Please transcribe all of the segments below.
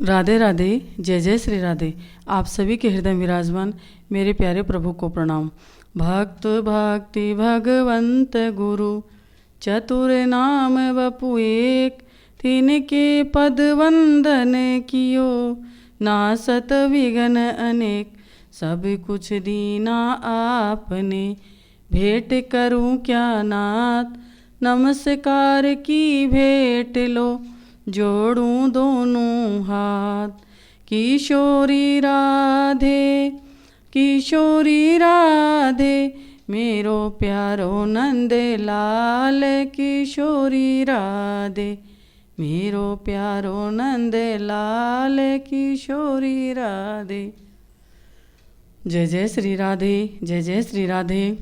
राधे राधे, जय जय श्री राधे। आप सभी के हृदय विराजमान मेरे प्यारे प्रभु को प्रणाम। भक्त भक्ति भगवंत गुरु चतुर नाम वपु एक, तिनके पद वंदन कियो नासत विघन अनेक। सब कुछ दीना आपने, भेंट करूं क्या नाथ, नमस्कार की भेंट लो जोड़ूं दोनों हाथ। किशोरी राधे किशोरी राधे, मेरो प्यारो नंद लाल। किशोरी राधे मेरो प्यारो नंद लाल। किशोरी राधे। जय जय श्री राधे, जय जय श्री राधे।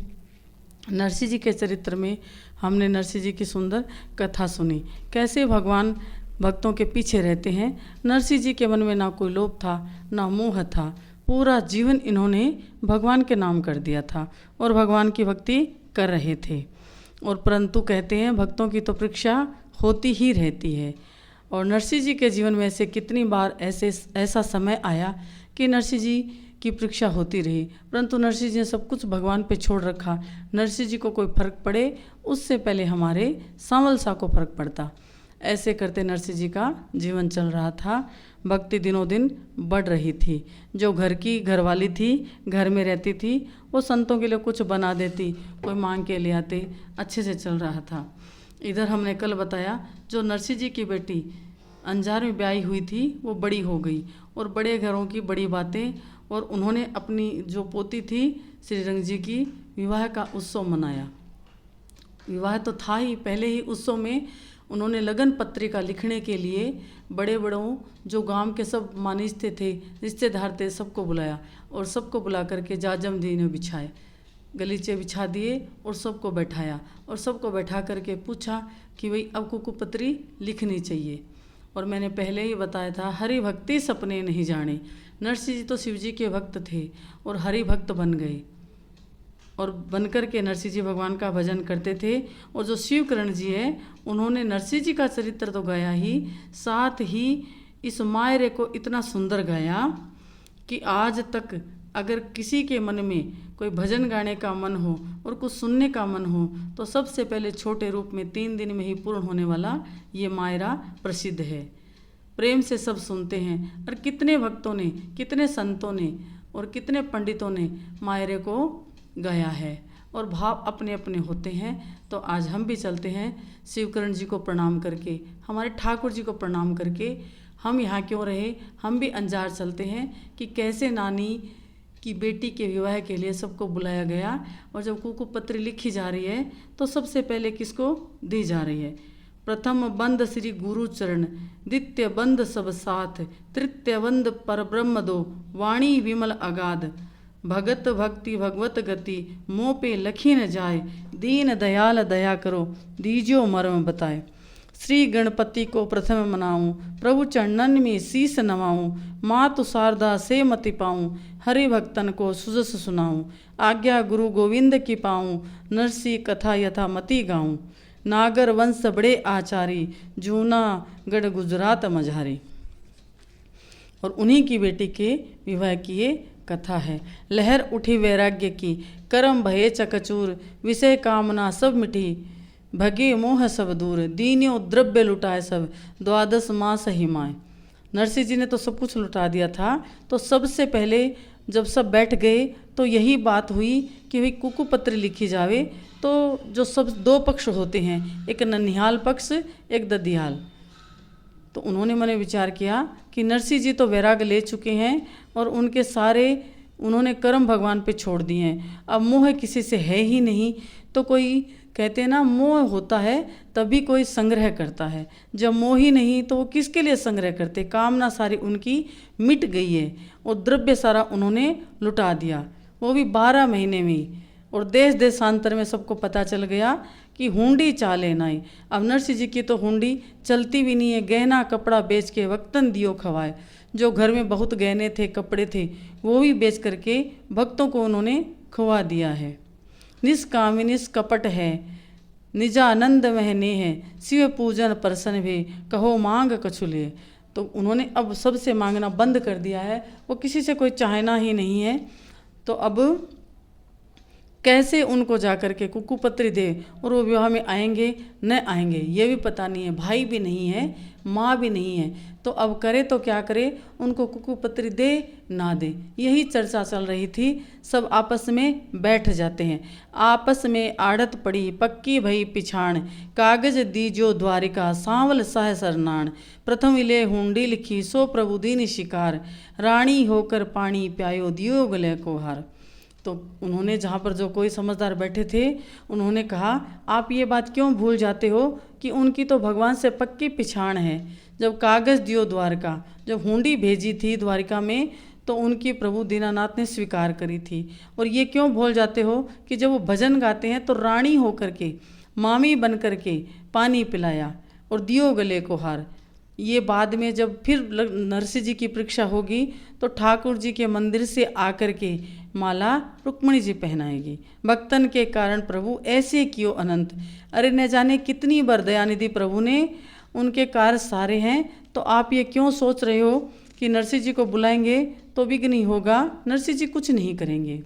नरसिंह जी के चरित्र में हमने नरसिंह जी की सुंदर कथा सुनी, कैसे भगवान भक्तों के पीछे रहते हैं। नरसिंह जी के मन में ना कोई लोभ था, ना मोह था। पूरा जीवन इन्होंने भगवान के नाम कर दिया था और भगवान की भक्ति कर रहे थे। और परंतु कहते हैं भक्तों की तो परीक्षा होती ही रहती है। और नरसिंह जी के जीवन में ऐसे कितनी बार ऐसा समय आया कि नरसिंह जी की परीक्षा होती रही, परंतु नरसिंह जी ने सब कुछ भगवान पे छोड़ रखा। नरसिंह जी को कोई फर्क पड़े उससे पहले हमारे सांवल सा को फर्क पड़ता। ऐसे करते नरसिंह जी का जीवन चल रहा था। भक्ति दिनों दिन बढ़ रही थी। जो घर की घरवाली थी, घर में रहती थी, वो संतों के लिए कुछ बना देती, कोई मांग के ले आते, अच्छे से चल रहा था। इधर हमने कल बताया जो नरसिंह जी की बेटी अंजार में ब्याही हुई थी वो बड़ी हो गई और बड़े घरों की बड़ी बातें, और उन्होंने अपनी जो पोती थी श्रीरंग जी की विवाह का उत्सव मनाया। विवाह तो था ही, पहले ही उत्सव में उन्होंने लगन पत्रिका लिखने के लिए बड़े बड़ों जो गांव के सब मानिस्ते थे, रिश्तेदार थे, सबको बुलाया और सबको बुला करके जाजम दी ने बिछाए, गलीचे बिछा दिए और सबको बैठाया और सबको बैठा करके पूछा कि भाई अब कुकुपत्री लिखनी चाहिए। और मैंने पहले ही बताया था हरि भक्ति सपने नहीं जाने। नरसिंह जी तो शिव जी के भक्त थे और हरि भक्त बन गए और बनकर के नरसिंह जी भगवान का भजन करते थे। और जो शिवकरण जी है उन्होंने नरसिंह जी का चरित्र तो गाया ही, साथ ही इस मायरे को इतना सुंदर गाया कि आज तक अगर किसी के मन में कोई भजन गाने का मन हो और कुछ सुनने का मन हो तो सबसे पहले छोटे रूप में 3 दिन में ही पूर्ण होने वाला ये मायरा प्रसिद्ध है। प्रेम से सब सुनते हैं। और कितने भक्तों ने, कितने संतों ने और कितने पंडितों ने मायरे को गाया है और भाव अपने अपने होते हैं। तो आज हम भी चलते हैं शिवकरण जी को प्रणाम करके, हमारे ठाकुर जी को प्रणाम करके। हम यहाँ क्यों रहे, हम भी अंजार चलते हैं कि कैसे नानी की बेटी के विवाह के लिए सबको बुलाया गया। और जब कुकुपत्री लिखी जा रही है तो सबसे पहले किसको दी जा रही है? प्रथम बंद श्री गुरु चरण, द्वितीय बंद सब साथ, तृतीय बंद पर ब्रह्म दो, वाणी विमल अगाध। भगत भक्ति भगवत गति, मोह पे लखी न जाए, दीन दयाल दया करो, दीजियो मर्म बताए। श्री गणपति को प्रथम मनाऊं, प्रभु चरणन में शीस नवाऊं, मातु शारदा से मति पाऊं, हरि भक्तन को सुजस सुनाऊं। आज्ञा गुरु गोविंद की पाऊं, नरसिंह कथा यथा मति गाऊं। नागर वंश बड़े आचारी, जूनागढ़ गुजरात मझारी। और उन्हीं की बेटी के विवाह की ये कथा है। लहर उठी वैराग्य की, कर्म भये चकचूर, विषय कामना सब मिटी, भगे मोह सब दूर, दीन्यो द्रव्य लुटाए सब, 12 मास हिमाए। नरसिंह जी ने तो सब कुछ लुटा दिया था। तो सबसे पहले जब सब बैठ गए तो यही बात हुई कि भाई कुकुपत्री लिखी जावे। तो जो सब 2 पक्ष होते हैं, एक ननिहाल पक्ष, एक ददियाल। तो उन्होंने मैंने विचार किया कि नरसिंह जी तो वैराग ले चुके हैं और उनके सारे उन्होंने कर्म भगवान पे छोड़ दिए हैं। अब मोह किसी से है ही नहीं। तो कोई कहते हैं ना, मोह होता है तभी कोई संग्रह करता है, जब मोह ही नहीं तो वो किसके लिए संग्रह करते? कामना सारी उनकी मिट गई है और द्रव्य सारा उन्होंने लुटा दिया, वो भी 12 महीने में। और देश देशांतर में सबको पता चल गया कि हुंडी चाले नाई। अब नरसिंह जी की तो हुंडी चलती भी नहीं है। गहना कपड़ा बेच के वक्तन दियो खवाए। जो घर में बहुत गहने थे, कपड़े थे, वो भी बेच करके भक्तों को उन्होंने खुआ दिया है। निष्कामी निष्कपट है, निजानंद महने है, शिव पूजन प्रसन्न भे, कहो मांग कछुले। तो उन्होंने अब सबसे मांगना बंद कर दिया है, वो किसी से कोई चाहना ही नहीं है। तो अब कैसे उनको जा कर के कुकुपत्री दे, और वो विवाह में आएंगे न आएंगे ये भी पता नहीं है, भाई भी नहीं है, माँ भी नहीं है, तो अब करे तो क्या करे, उनको कुकुपत्री दे ना दे, यही चर्चा चल रही थी। सब आपस में बैठ जाते हैं, आपस में आड़त पड़ी पक्की भई पिछाण, कागज दीजो द्वारिका सांवल सह सरनाण, प्रथम इले हुंडी लिखी सो प्रभु दीन शिकार, रानी होकर पानी प्यायो दियो गले को हार। तो उन्होंने जहाँ पर जो कोई समझदार बैठे थे उन्होंने कहा, आप ये बात क्यों भूल जाते हो कि उनकी तो भगवान से पक्की पिछाण है। जब कागज़ दियो द्वारका, जब हुंडी भेजी थी द्वारिका में, तो उनकी प्रभु दीनानाथ ने स्वीकार करी थी। और ये क्यों भूल जाते हो कि जब वो भजन गाते हैं तो रानी होकर के, मामी बन कर के पानी पिलाया और दियो गले को हार। ये बाद में जब फिर नरसिंह जी की परीक्षा होगी तो ठाकुर जी के मंदिर से आकर के माला रुक्मणी जी पहनाएगी। भक्तन के कारण प्रभु ऐसे कियो अनंत, अरे न जाने कितनी बार दयानिधि प्रभु ने, उनके कार्य सारे हैं। तो आप ये क्यों सोच रहे हो कि नरसिंह जी को बुलाएंगे तो विघ्न नहीं होगा, नरसिंह जी कुछ नहीं करेंगे।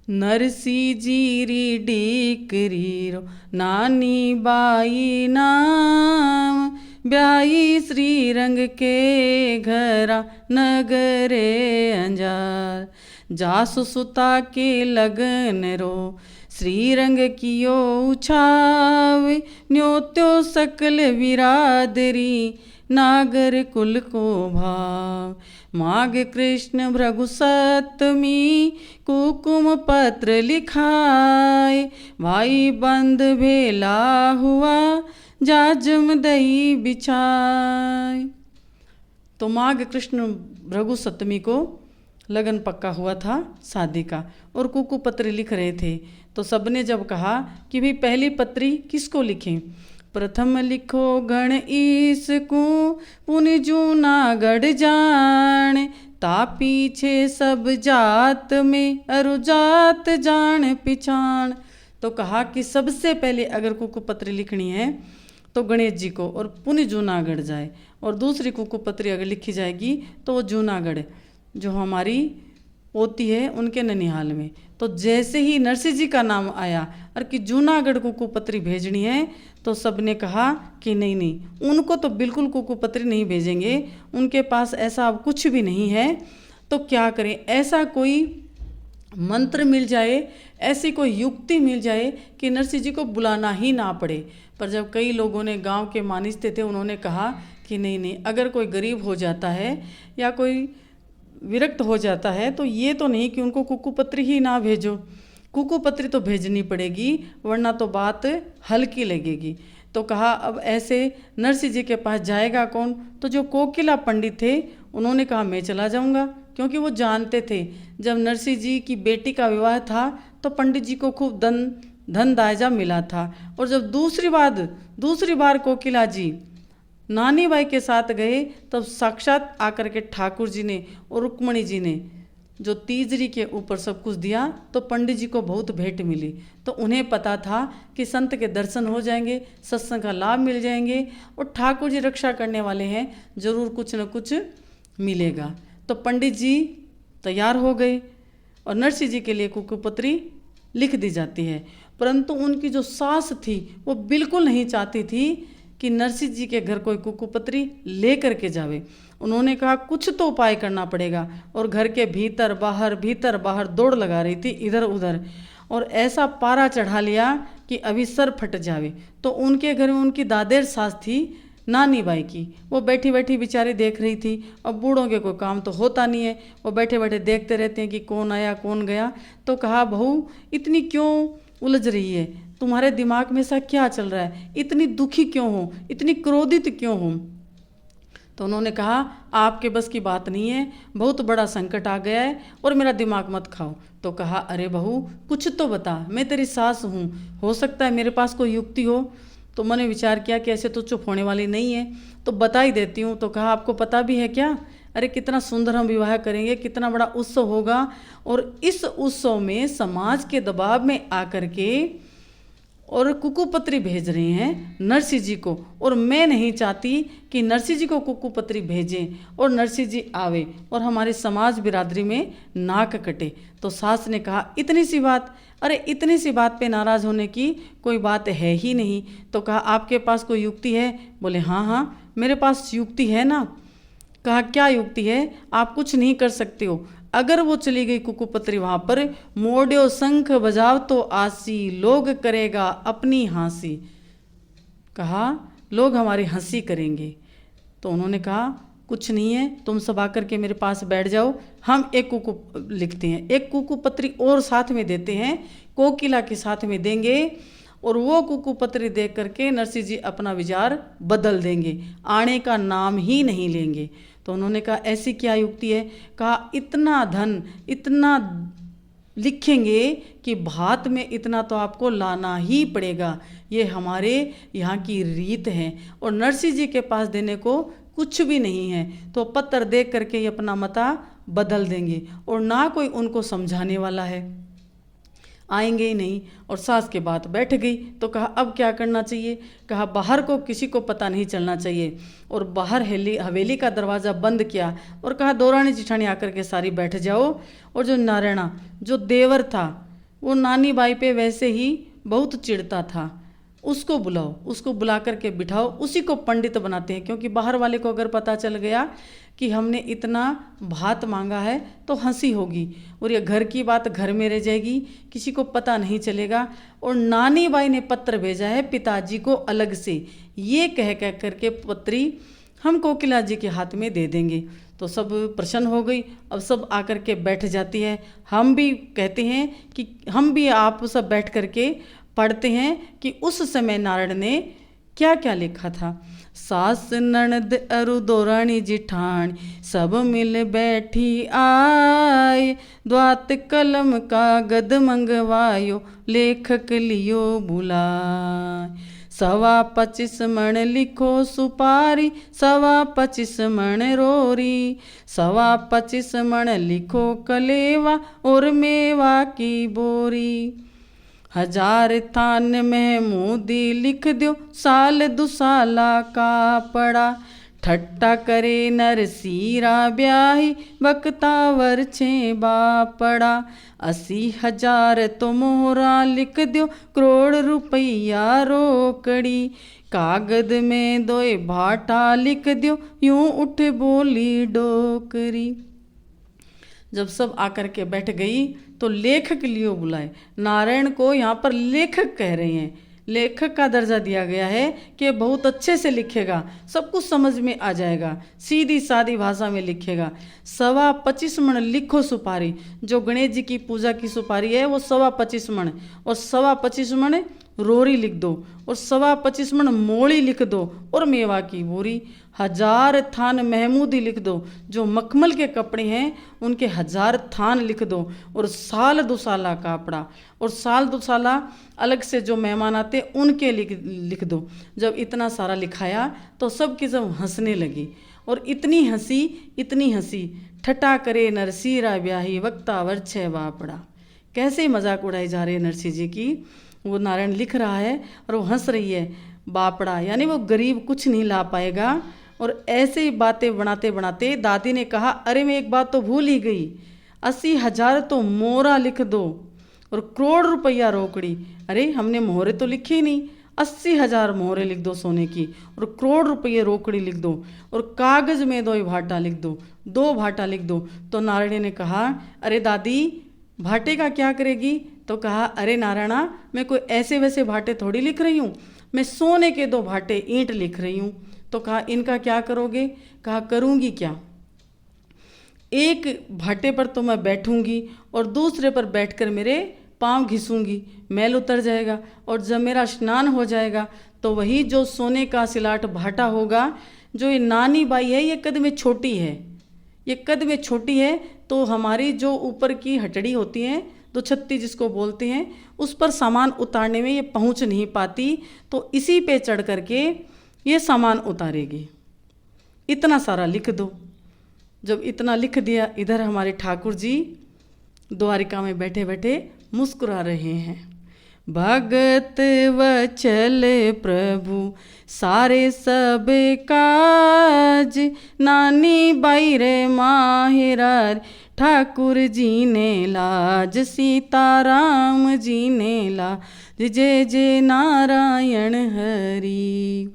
नरसिंह जी री डीकरी रो नानी बाई नाम, ब्याई श्री रंग के घरा नगरे अंजार, जासु सुता के लगन रो श्री रंग कियो उछावे, न्योत्यो सकल विरादरी नागर कुल को भाव, माघ कृष्ण भृगु सप्तमी कुकुम पत्र लिखाए, भाई बंद भेला हुआ जाजम दही बिछाए। तो माघ कृष्ण भृगु सप्तमी को लगन पक्का हुआ था शादी का, और कुकु पत्र लिख रहे थे। तो सबने जब कहा कि भाई पहली पत्री किसको लिखें, प्रथम लिखो गण ईस को पुनि जूनागढ़ जान, ता पीछे सब जात में अरु जात जान पिछाण। तो कहा कि सबसे पहले अगर कुकुपत्री लिखनी है तो गणेश जी को और पुनि जूनागढ़ जाए, और दूसरी कुकुपत्री अगर लिखी जाएगी तो वो जूनागढ़ जो हमारी पोती है उनके ननिहाल में। तो जैसे ही नरसिंह जी का नाम आया और कि जूनागढ़ कुकुपत्री भेजनी है, तो सबने कहा कि नहीं नहीं, उनको तो बिल्कुल कुकुपत्री नहीं भेजेंगे, उनके पास ऐसा अब कुछ भी नहीं है। तो क्या करें, ऐसा कोई मंत्र मिल जाए, ऐसी कोई युक्ति मिल जाए कि नरसिंह जी को बुलाना ही ना पड़े। पर जब कई लोगों ने, गांव के मानिस्ते थे, उन्होंने कहा कि नहीं नहीं, अगर कोई गरीब हो जाता है या कोई विरक्त हो जाता है तो ये तो नहीं कि उनको कुकुपत्री ही ना भेजो, कुकुपत्री तो भेजनी पड़ेगी, वरना तो बात हल्की लगेगी। तो कहा अब ऐसे नरसिंह जी के पास जाएगा कौन, तो जो कोकिला पंडित थे उन्होंने कहा मैं चला जाऊंगा, क्योंकि वो जानते थे जब नरसिंह जी की बेटी का विवाह था तो पंडित जी को खूब धन दायजा मिला था। और जब दूसरी बार कोकिला जी नानी बाई के साथ गए तब साक्षात आकर के ठाकुर जी ने और रुक्मणी जी ने जो तीजरी के ऊपर सब कुछ दिया, तो पंडित जी को बहुत भेंट मिली। तो उन्हें पता था कि संत के दर्शन हो जाएंगे, सत्संग का लाभ मिल जाएंगे, और ठाकुर जी रक्षा करने वाले हैं, जरूर कुछ न कुछ मिलेगा। तो पंडित जी तैयार हो गए और नरसिंह जी के लिए कुकुपत्री लिख दी जाती है। परंतु उनकी जो सास थी वो बिल्कुल नहीं चाहती थी कि नरसिंह जी के घर कोई कुकुपत्री ले करके जावे। उन्होंने कहा कुछ तो उपाय करना पड़ेगा, और घर के भीतर बाहर दौड़ लगा रही थी इधर उधर, और ऐसा पारा चढ़ा लिया कि अभी सर फट जावे। तो उनके घर में उनकी दादेर सास थी नानी बाई की, वो बैठी बैठी बेचारी देख रही थी। अब बूढ़ों के कोई काम तो होता नहीं है, वो बैठे बैठे देखते रहते हैं कि कौन आया कौन गया। तो कहा बहू इतनी क्यों उलझ रही है, तुम्हारे दिमाग में ऐसा क्या चल रहा है, इतनी दुखी क्यों हो, इतनी क्रोधित क्यों हो। तो उन्होंने कहा आपके बस की बात नहीं है, बहुत बड़ा संकट आ गया है और मेरा दिमाग मत खाओ। तो कहा अरे बहू कुछ तो बता, मैं तेरी सास हूँ, हो सकता है मेरे पास कोई युक्ति हो। तो मैंने विचार किया कि ऐसे तो चुप होने वाली नहीं है, तो बता ही देती हूँ। तो कहा आपको पता भी है क्या, अरे कितना सुंदर हम विवाह करेंगे, कितना बड़ा उत्सव होगा, और इस उत्सव में समाज के दबाव में आकर के और कुकुपत्री भेज रहे हैं नरसिंह जी को, और मैं नहीं चाहती कि नरसिंह जी को कुकुपत्री भेजें और नरसिंह जी आवे और हमारे समाज बिरादरी में नाक कटे। तो सास ने कहा इतनी सी बात, अरे इतनी सी बात पे नाराज़ होने की कोई बात है ही नहीं। तो कहा आपके पास कोई युक्ति है? बोले हाँ हाँ मेरे पास युक्ति है ना। कहा क्या युक्ति है? आप कुछ नहीं कर सकते हो। अगर वो चली गई कुकुपत्री वहाँ पर, मोड्यो शंख बजाव तो आसी, लोग करेगा अपनी हंसी। कहा लोग हमारी हंसी करेंगे। तो उन्होंने कहा कुछ नहीं है, तुम सब आकर के मेरे पास बैठ जाओ, हम एक कुकु लिखते हैं, एक कुकुपत्री और साथ में देते हैं, कोकिला के साथ में देंगे, और वो कुकुपत्री देख करके नरसिंह जी अपना विचार बदल देंगे, आने का नाम ही नहीं लेंगे। तो उन्होंने कहा ऐसी क्या युक्ति है? कहा इतना धन इतना लिखेंगे कि भात में इतना तो आपको लाना ही पड़ेगा, ये हमारे यहाँ की रीत है, और नरसिंह जी के पास देने को कुछ भी नहीं है। तो पत्र देख करके ये अपना मता बदल देंगे, और ना कोई उनको समझाने वाला है, आएंगे ही नहीं। और सास के बात बैठ गई। तो कहा अब क्या करना चाहिए? कहा बाहर को किसी को पता नहीं चलना चाहिए, और बाहर हवेली का दरवाज़ा बंद किया और कहा दौरानी जिठानी आकर के सारी बैठ जाओ, और जो नारायणा जो देवर था वो नानी बाई पे वैसे ही बहुत चिढ़ता था, उसको बुलाओ, उसको बुला करके बिठाओ, उसी को पंडित बनाते हैं, क्योंकि बाहर वाले को अगर पता चल गया कि हमने इतना भात मांगा है तो हंसी होगी, और ये घर की बात घर में रह जाएगी, किसी को पता नहीं चलेगा। और नानी बाई ने पत्र भेजा है पिताजी को अलग से, ये कह करके पत्री हम कोकिला जी के हाथ में दे देंगे। तो सब प्रसन्न हो गई। अब सब आकर के बैठ जाती है। हम भी कहते हैं कि हम भी आप सब बैठ करके पढ़ते हैं कि उस समय नारद ने क्या क्या लिखा था। सास ननद अरु दौरानी जिठान सब मिल बैठी आए, द्वात कलम कागद मंगवायो लेखक लियो बुलाए। 25 मण लिखो सुपारी 25 मण रोरी, 25 मण लिखो कलेवा और मेवा की बोरी। 1000 थान महमूदी लिख दो साल दुसाला का पड़ा, ठट्टा करे नरसीरा ब्याही बकतावर छे बापड़ा। 80,000 तो मोहरा लिख दो करोड़ रुपया रोकड़ी, कागद में 2 भाटा लिख दो यूं उठ बोली डोकरी। जब सब आकर के बैठ गई तो लेखक लियो बुलाए। नारायण को यहाँ पर लेखक कह रहे हैं, लेखक का दर्जा दिया गया है कि बहुत अच्छे से लिखेगा, सब कुछ समझ में आ जाएगा, सीधी सादी भाषा में लिखेगा। 25 मण लिखो सुपारी, जो गणेश जी की पूजा की सुपारी है वो 25 मण, और 25 मण रोरी लिख दो, और 25 मण मोड़ी लिख दो और मेवा की बोरी। 1000 थान महमूदी लिख दो, जो मखमल के कपड़े हैं उनके 1000 थान लिख दो, और साल दुसाला कापड़ा, और साल दुसाला अलग से जो मेहमान आते उनके लिख दो। जब इतना सारा लिखाया तो सब की सब हंसने लगी, और इतनी हंसी ठट्टा करे नरसीरा ब्याही वक्तावर छे बापड़ा। कैसे मजाक उड़ाई जा रही है नरसिंह जी की। वो नारायण लिख रहा है और वो हंस रही है। बापड़ा यानी वो गरीब कुछ नहीं ला पाएगा। और ऐसे ही बातें बनाते बनाते दादी ने कहा अरे मैं एक बात तो भूल ही गई, 80,000 तो मोहरा लिख दो और करोड़ रुपया रोकड़ी। अरे हमने मोहरे तो लिखे ही नहीं, 80,000 मोहरे लिख दो सोने की, और करोड़ रुपये रोकड़ी लिख दो, और कागज में 2 भाटा लिख दो, 2 भाटा लिख दो। तो नारायण ने कहा अरे दादी भाटे का क्या करेगी? तो कहा अरे नारायणा मैं कोई ऐसे वैसे भाटे थोड़ी लिख रही हूँ, मैं सोने के 2 भाटे ईंट लिख रही हूँ। तो कहा इनका क्या करोगे? कहा करूँगी क्या, एक भाटे पर तो मैं बैठूंगी और दूसरे पर बैठकर मेरे पाँव घिसूंगी, मैल उतर जाएगा, और जब मेरा स्नान हो जाएगा तो वही जो सोने का सिलाट भाटा होगा। जो ये नानी बाई है ये कद में छोटी है, ये कद में छोटी है, तो हमारी जो ऊपर की हटड़ी होती है 2 जिसको बोलते हैं, उस पर सामान उतारने में ये पहुंच नहीं पाती, तो इसी पे चढ़ करके ये सामान उतारेगी। इतना सारा लिख दो। जब इतना लिख दिया, इधर हमारे ठाकुर जी द्वारिका में बैठे बैठे मुस्कुरा रहे हैं। भगत वचल प्रभु सारे सब काज, नानी बाई रे माहिरार ठाकुर जी ने लाज, सीताराम जी ने लाज, जय जय नारायण हरि।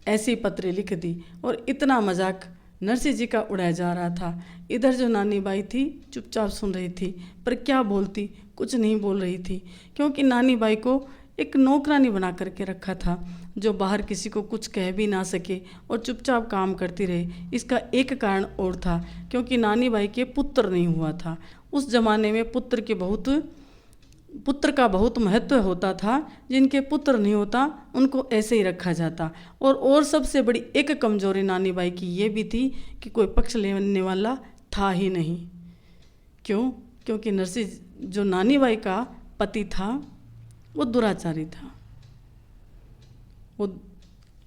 ऐसी पत्र लिख दी और इतना मजाक नरसिंह जी का उड़ाया जा रहा था। इधर जो नानी बाई थी चुपचाप सुन रही थी, पर क्या बोलती, कुछ नहीं बोल रही थी, क्योंकि नानी बाई को एक नौकरानी बना करके रखा था जो बाहर किसी को कुछ कह भी ना सके और चुपचाप काम करती रहे। इसका एक कारण और था, क्योंकि नानी बाई के पुत्र नहीं हुआ था। उस जमाने में पुत्र का बहुत महत्व होता था। जिनके पुत्र नहीं होता उनको ऐसे ही रखा जाता। और सबसे बड़ी एक कमजोरी नानी बाई की ये भी थी कि कोई पक्ष लेने वाला था ही नहीं। क्यों? क्योंकि नरसिंह जो नानी बाई का पति था वो दुराचारी था। वो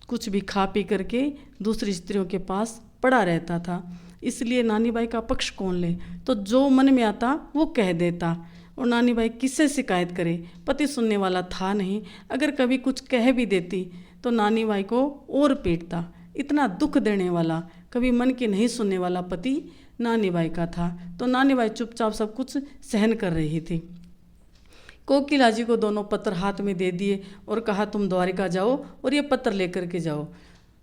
कुछ भी खा पी करके दूसरी स्त्रियों के पास पड़ा रहता था। इसलिए नानी बाई का पक्ष कौन ले, तो जो मन में आता वो कह देता। और नानी बाई किससे शिकायत करे, पति सुनने वाला था नहीं। अगर कभी कुछ कह भी देती तो नानी बाई को और पीटता। इतना दुख देने वाला, कभी मन की नहीं सुनने वाला पति नानी बाई का था। तो नानी बाई चुपचाप सब कुछ सहन कर रही थी। कोकिला जी को दोनों पत्र हाथ में दे दिए और कहा तुम द्वारिका जाओ और ये पत्र लेकर के जाओ।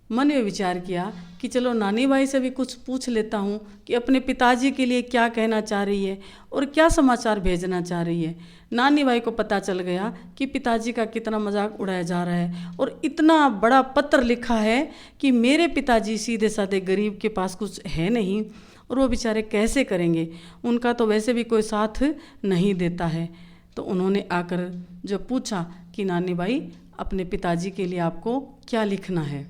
मन में विचार किया कि चलो नानी बाई से भी कुछ पूछ लेता हूँ कि अपने पिताजी के लिए क्या कहना चाह रही है और क्या समाचार भेजना चाह रही है। नानी बाई को पता चल गया कि पिताजी का कितना मजाक उड़ाया जा रहा है और इतना बड़ा पत्र लिखा है कि मेरे पिताजी सीधे साधे गरीब के पास कुछ है नहीं और वो बेचारे कैसे करेंगे, उनका तो वैसे भी कोई साथ नहीं देता है। तो उन्होंने आकर जब पूछा कि नानी बाई अपने पिताजी के लिए आपको क्या लिखना है,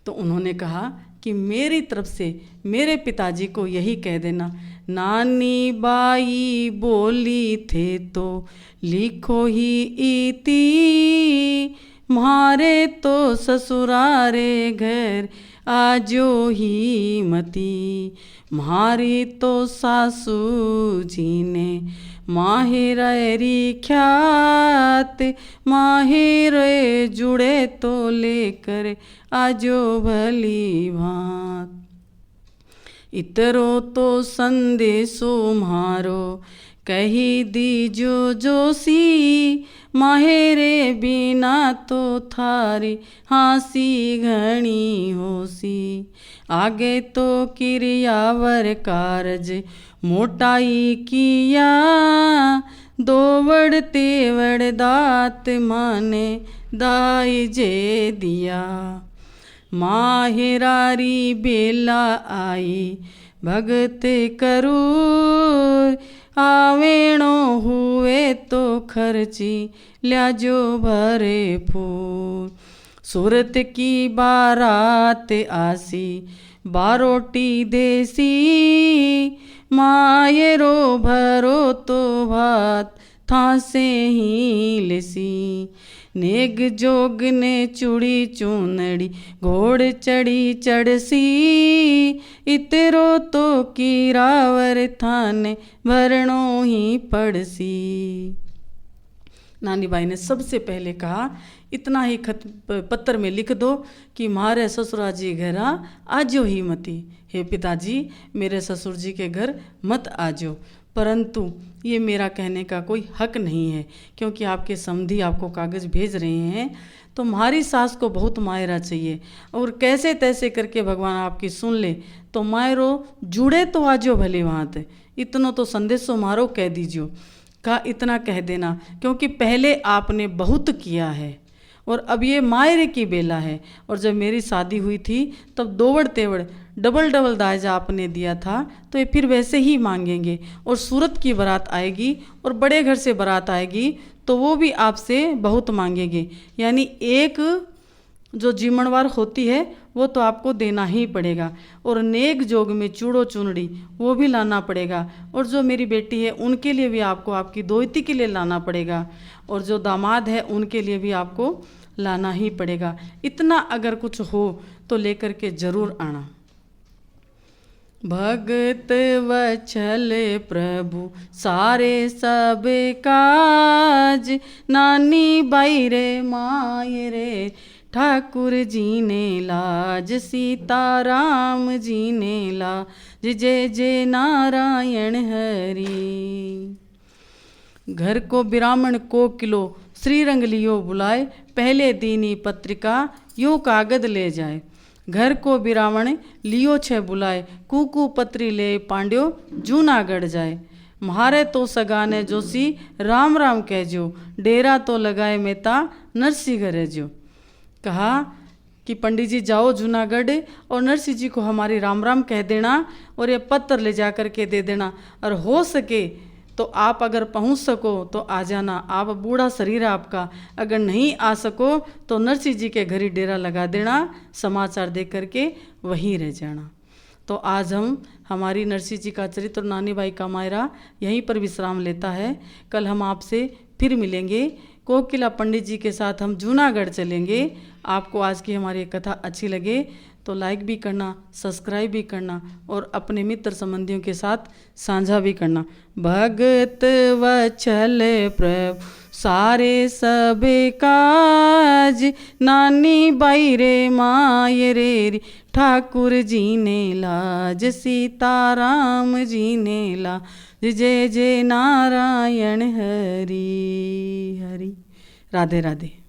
तो उन्होंने कहा कि मेरी तरफ से मेरे पिताजी को यही कह देना, नानी बाई बोली थे तो लिखो ही इति, म्हारे तो ससुरारे घर आजो ही मती, म्हारी तो सासू जी ने माहिरेरी ख्यात, माहिरे जुड़े तो लेकर आजो भली भांत, इतरो तो संदेशो म्हारो कही दीजो जोशी, माहेरे बिना तो थारी हाँसी घणी होसी, आगे तो किरियावर कारज मोटाई किया, दोवड़ तेवड़ दात माने दाई जे दिया, माहिरारी बेला आई भगत करूर, आवेणो हुए तो खर्ची ल्याजो भरे फूल, सूरत की बारात आसी बारोटी देसी, मायरो भरो तो भात था से ही लेसी, नेग जोग ने चूड़ी चूनड़ी घोड़ चढ़ी चढ़सी, इतरो तो किरावर थाने भरणो ही पड़सी। नानी बाई ने सबसे पहले कहा इतना ही खत पत्र में लिख दो कि मारे ससुरा जी घरा आजो ही मती, हे पिताजी मेरे ससुर जी के घर मत आजो, परंतु ये मेरा कहने का कोई हक नहीं है, क्योंकि आपके समधी आपको कागज़ भेज रहे हैं तो हमारी सास को बहुत मायरा चाहिए और कैसे तैसे करके भगवान आपकी सुन ले, तो मायरो जुड़े तो आजो भले वहाँ, इतनो तो संदेशो मारो कह दीजियो। का इतना कह देना, क्योंकि पहले आपने बहुत किया है और अब ये मायरे की बेला है, और जब मेरी शादी हुई थी तब दोवड़ तेवड़ डबल डबल दायजा आपने दिया था, तो ये फिर वैसे ही मांगेंगे। और सूरत की बारात आएगी और बड़े घर से बारात आएगी तो वो भी आपसे बहुत मांगेंगे, यानी एक जो जीमणवार होती है वो तो आपको देना ही पड़ेगा, और नेक जोग में चूड़ो चुनड़ी वो भी लाना पड़ेगा, और जो मेरी बेटी है उनके लिए भी आपको आपकी दोहिती के लिए लाना पड़ेगा, और जो दामाद है उनके लिए भी आपको लाना ही पड़ेगा। इतना अगर कुछ हो तो लेकर के ज़रूर आना। भगत वत्सल प्रभु सारे सब काज, नानी बाई रे माय रे ठाकुर जी ने लाज, सीताराम जी ने लाज, जय जय नारायण हरि। घर को ब्राह्मण को किलो, श्रीरंग लियो बुलाए, पहले दीनी पत्रिका यूं कागद ले जाए। घर को बिरावण लियो छे बुलाए, कुकू पत्री ले पांड्यो जूनागढ़ जाए। म्हारे तो सगाने जोशी राम राम कहजो, डेरा तो लगाए मेता नरसी घरे जो। कहा कि पंडित जी जाओ जूनागढ़ और नरसिंह जी को हमारी राम राम कह देना और ये पत्र ले जा कर के दे देना, और हो सके तो आप अगर पहुंच सको तो आ जाना। आप बूढ़ा शरीर है आपका, अगर नहीं आ सको तो नरसिंह जी के घर ही डेरा लगा देना, समाचार दे करके वहीं रह जाना। तो आज हम हमारी नरसिंह जी का चरित्र नानी बाई का मायरा यहीं पर विश्राम लेता है। कल हम आपसे फिर मिलेंगे, कोकिला पंडित जी के साथ हम जूनागढ़ चलेंगे। आपको आज की हमारी कथा अच्छी लगे तो लाइक भी करना, सब्सक्राइब भी करना और अपने मित्र संबंधियों के साथ साझा भी करना। भगत वत्सल प्रभु सारे सब काज, नानी बाई रे माय रे ठाकुर जी ने लाज, सीताराम जी ने लाज, जय जय नारायण हरि हरि। राधे राधे।